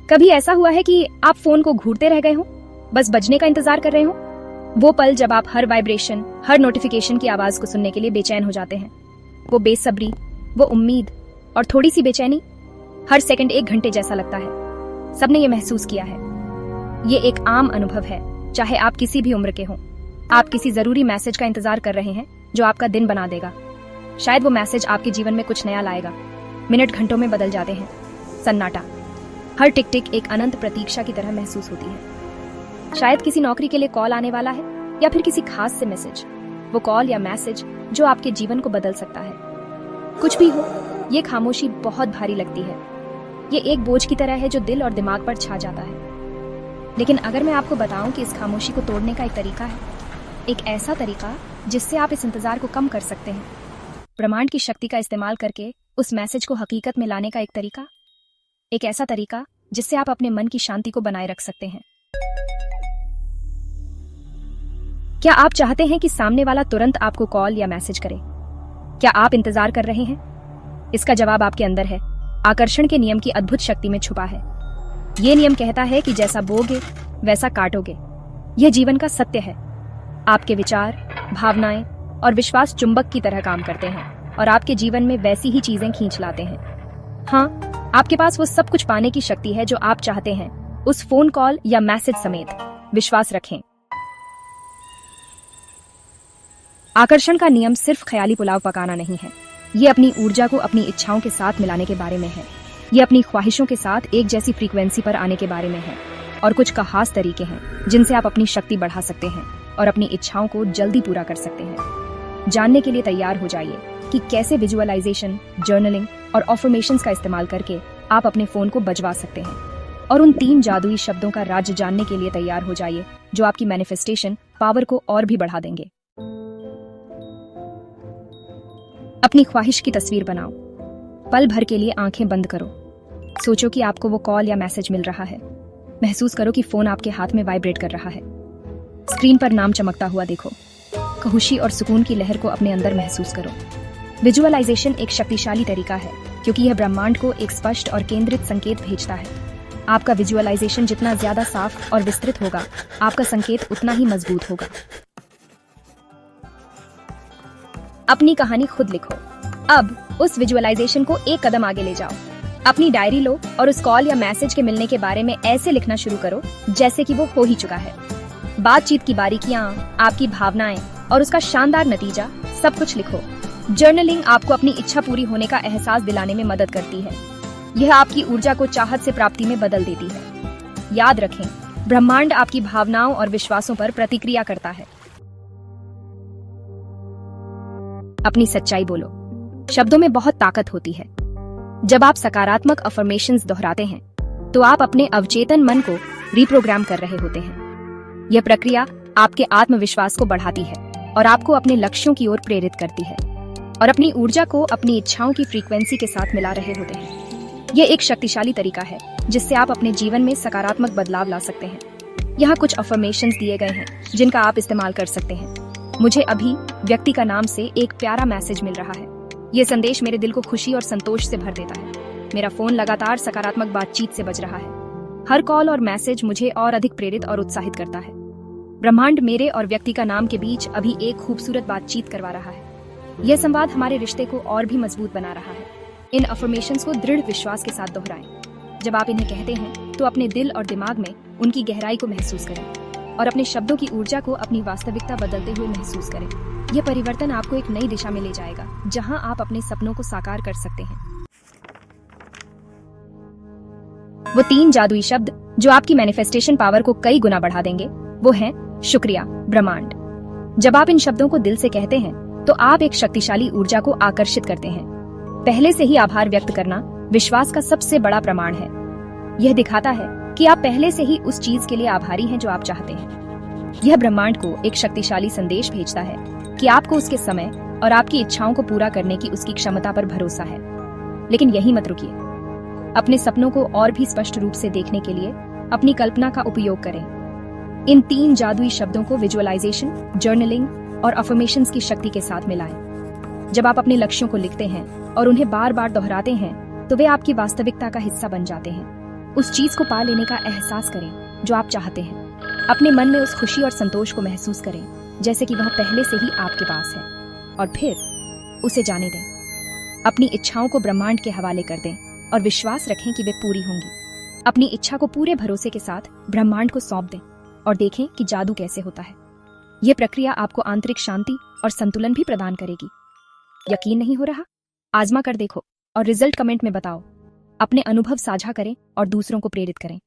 कभी ऐसा हुआ है कि आप फोन को घूरते रह गए हो, बस बजने का इंतजार कर रहे हो? वो पल जब आप हर वाइब्रेशन, हर नोटिफिकेशन की आवाज को सुनने के लिए बेचैन हो जाते हैं। वो बेसब्री, वो उम्मीद और थोड़ी सी बेचैनी, हर सेकंड 1 घंटे जैसा लगता है। सबने ये महसूस किया है। ये एक आम अनुभव है, चाहे आप किसी भी उम्र के हों। आप किसी जरूरी मैसेज का इंतजार कर रहे हैं जो आपका दिन बना देगा। शायद वो मैसेज आपके जीवन में कुछ नया लाएगा। मिनट घंटों में बदल जाते हैं। सन्नाटा, हर टिक टिक एक अनंत प्रतीक्षा की तरह महसूस होती है। शायद किसी नौकरी के लिए कॉल आने वाला है या फिर किसी खास से मैसेज। वो कॉल या मैसेज जो आपके जीवन को बदल सकता है। कुछ भी हो, ये खामोशी बहुत भारी लगती है। ये एक बोझ की तरह है जो दिल और दिमाग पर छा जाता है। लेकिन अगर मैं आपको बताऊं कि इस खामोशी को तोड़ने का एक तरीका है, एक ऐसा तरीका जिससे आप इस इंतजार को कम कर सकते हैं, ब्रह्मांड की शक्ति का इस्तेमाल करके उस मैसेज को हकीकत में लाने का एक तरीका, एक ऐसा तरीका जिससे आप अपने मन की शांति को बनाए रख सकते हैं। क्या आप चाहते हैं कि सामने वाला तुरंत आपको कॉल या मैसेज करे? क्या आप इंतजार कर रहे हैं? इसका जवाब आपके अंदर है। आकर्षण के नियम की अद्भुत शक्ति में छुपा है। यह नियम कहता है कि जैसा बोगे वैसा काटोगे। यह जीवन का सत्य है। आपके विचार, भावनाएं और विश्वास चुंबक की तरह काम करते हैं और आपके जीवन में वैसी ही चीजें खींच लाते हैं। हाँ, आपके पास वो सब कुछ पाने की शक्ति है जो आप चाहते हैं, उस फोन कॉल या मैसेज समेत। विश्वास रखें। आकर्षण का नियम सिर्फ ख्याली पुलाव पकाना नहीं है। ये अपनी ऊर्जा को अपनी इच्छाओं के साथ मिलाने के बारे में है। ये अपनी ख्वाहिशों के साथ एक जैसी फ्रीक्वेंसी पर आने के बारे में है। और कुछ खास तरीके हैं जिनसे आप अपनी शक्ति बढ़ा सकते हैं और अपनी इच्छाओं को जल्दी पूरा कर सकते हैं। जानने के लिए तैयार हो जाइए कि कैसे विजुअलाइजेशन, जर्नलिंग और अफर्मेशंस का इस्तेमाल करके आप अपने फोन को बजवा सकते हैं। और उन 3 जादुई शब्दों का राज्य जानने के लिए तैयार हो जाइए जो आपकी मैनिफेस्टेशन पावर को और भी बढ़ा देंगे। अपनी ख्वाहिश की तस्वीर बनाओ। पल भर के लिए आंखें बंद करो। सोचो कि आपको वो कॉल या मैसेज मिल रहा है। महसूस करो कि फोन आपके हाथ में वाइब्रेट कर रहा है। स्क्रीन पर नाम चमकता हुआ देखो। खुशी और सुकून की लहर को अपने अंदर महसूस करो। विजुअलाइजेशन एक शक्तिशाली तरीका है क्योंकि यह ब्रह्मांड को एक स्पष्ट और केंद्रित संकेत भेजता है। आपका विजुअलाइजेशन जितना ज्यादा साफ और विस्तृत होगा, आपका संकेत उतना ही मजबूत होगा। अपनी कहानी खुद लिखो। अब उस विजुअलाइजेशन को एक कदम आगे ले जाओ। अपनी डायरी लो और उस कॉल या मैसेज के मिलने के बारे में ऐसे लिखना शुरू करो जैसे कि वो हो ही चुका है। बातचीत की बारीकियां, आपकी भावनाएं और उसका शानदार नतीजा, सब कुछ लिखो। जर्नलिंग आपको अपनी इच्छा पूरी होने का एहसास दिलाने में मदद करती है। यह आपकी ऊर्जा को चाहत से प्राप्ति में बदल देती है। याद रखें, ब्रह्मांड आपकी भावनाओं और विश्वासों पर प्रतिक्रिया करता है। अपनी सच्चाई बोलो। शब्दों में बहुत ताकत होती है। जब आप सकारात्मक अफर्मेशंस दोहराते हैं तो आप अपने अवचेतन मन को रिप्रोग्राम कर रहे होते हैं। यह प्रक्रिया आपके आत्मविश्वास को बढ़ाती है और आपको अपने लक्ष्यों की ओर प्रेरित करती है और अपनी ऊर्जा को अपनी इच्छाओं की फ्रीक्वेंसी के साथ मिला रहे होते हैं। यह एक शक्तिशाली तरीका है जिससे आप अपने जीवन में सकारात्मक बदलाव ला सकते हैं। यहाँ कुछ अफर्मेशंस दिए गए हैं जिनका आप इस्तेमाल कर सकते हैं। मुझे अभी व्यक्ति का नाम से एक प्यारा मैसेज मिल रहा है। ये संदेश मेरे दिल को खुशी और संतोष से भर देता है। मेरा फोन लगातार सकारात्मक बातचीत से बज रहा है। हर कॉल और मैसेज मुझे और अधिक प्रेरित और उत्साहित करता है। ब्रह्मांड मेरे और व्यक्ति का नाम के बीच अभी एक खूबसूरत बातचीत करवा रहा है। यह संवाद हमारे रिश्ते को और भी मजबूत बना रहा है। इन अफर्मेशंस को दृढ़ विश्वास के साथ दोहराएं। जब आप इन्हें कहते हैं तो अपने दिल और दिमाग में उनकी गहराई को महसूस करें और अपने शब्दों की ऊर्जा को अपनी वास्तविकता बदलते हुए महसूस करें। यह परिवर्तन आपको एक नई दिशा में ले जाएगा जहां आप अपने सपनों को साकार कर सकते हैं। वो 3 जादुई शब्द जो आपकी मैनिफेस्टेशन पावर को कई गुना बढ़ा देंगे, वो हैं शुक्रिया, ब्रह्मांड। जब आप इन शब्दों को दिल से कहते हैं तो आप एक शक्तिशाली ऊर्जा को आकर्षित करते हैं। पहले से ही आभार व्यक्त करना विश्वास का सबसे बड़ा प्रमाण है। यह दिखाता है कि आप पहले से ही उस चीज के लिए आभारी हैं जो आप चाहते हैं। यह ब्रह्मांड को एक शक्तिशाली संदेश भेजता है कि आपको उसके समय और आपकी इच्छाओं को पूरा करने की उसकी क्षमता पर भरोसा है। लेकिन यही मत रुकिए। अपने सपनों को और भी स्पष्ट रूप से देखने के लिए अपनी कल्पना का उपयोग करें। इन 3 जादुई शब्दों को विजुअलाइजेशन, जर्नलिंग और अफर्मेशंस की शक्ति के साथ मिलाएं। जब आप अपने लक्ष्यों को लिखते हैं और उन्हें बार बार दोहराते हैं तो वे आपकी वास्तविकता का हिस्सा बन जाते हैं। उस चीज को पा लेने का एहसास करें जो आप चाहते हैं। अपने मन में उस खुशी और संतोष को महसूस करें जैसे कि वह पहले से ही आपके पास है, और फिर उसे जाने दें। अपनी इच्छाओं को ब्रह्मांड के हवाले कर दें और विश्वास रखें कि वे पूरी होंगी। अपनी इच्छा को पूरे भरोसे के साथ ब्रह्मांड को सौंप दें और देखें कि जादू कैसे होता है। यह प्रक्रिया आपको आंतरिक शांति और संतुलन भी प्रदान करेगी। यकीन नहीं हो रहा? आजमा कर देखो और रिजल्ट कमेंट में बताओ। अपने अनुभव साझा करें और दूसरों को प्रेरित करें।